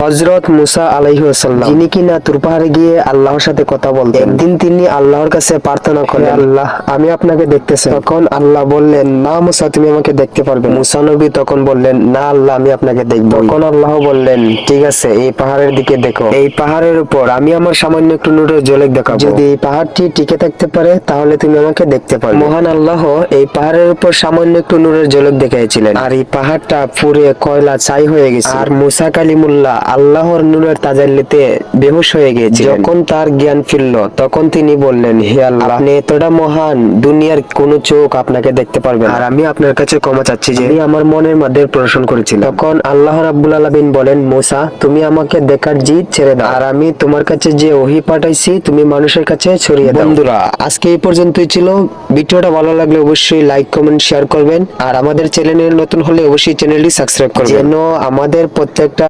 হযরত মুসা আলাইহিস সালাম, যিনি কিনা তুর পাহাড়ে গিয়ে আল্লাহর সাথে কথা বলতেন। একদিন তিনি আল্লাহর কাছে প্রার্থনা করলেন, আল্লাহ, আমি আপনাকে দেখতেছি। তখন আল্লাহ বললেন, না মুসা, তুমি আমাকে দেখতে পারবে না। মুসা নবী তখন বললেন, না আল্লাহ, আমি আপনাকে দেখব। তখন আল্লাহ বললেন, ঠিক আছে, এই পাহাড়ের দিকে দেখো। এই পাহাড়ের উপর আমি আমার সামান্য একটু নূরের ঝলক দেখাবো। যদি এই পাহাড়টি টিকে থাকতে পারে তাহলে তুমি আমাকে দেখতে পারবে। মহান আল্লাহ এই পাহাড়ের উপর সামান্য একটু নূরের ঝলক দেখিয়েছিলেন, আর এই পাহাড়টা পুড়ে কয়লা ছাই হয়ে গেছে। আর মুসা কালিমুল্লাহ আল্লাহর নূরের তাজাল্লিতে বেহুশ হয়ে গিয়েছে। যখন তার জ্ঞান ফিরল তখন তিনি বললেন, হে আল্লাহ, আপনি এতটা মহান, দুনিয়ার কোন চোখ আপনাকে দেখতে পারবে না। আর আমি আপনার কাছে ক্ষমা চাচ্ছি যে আমি আমার মনের মধ্যে প্রশ্ন করেছিলাম। তখন আল্লাহ রাব্বুল আলামিন বলেন, মুসা, তুমি আমাকে দেখার জিদ ছেড়ে দাও, আর আমি তোমার কাছে যে ওহী পাঠাইছি তুমি মানুষের কাছে ছড়িয়ে দাও। বন্ধুরা, আজকে এই পর্যন্তই ছিল। ভিডিওটা ভালো লাগলে অবশ্যই লাইক, কমেন্ট, শেয়ার করবেন। আর আমাদের চ্যানেলে নতুন হলে অবশ্যই চ্যানেলটি সাবস্ক্রাইব করবেন, যেন আমাদের প্রত্যেকটা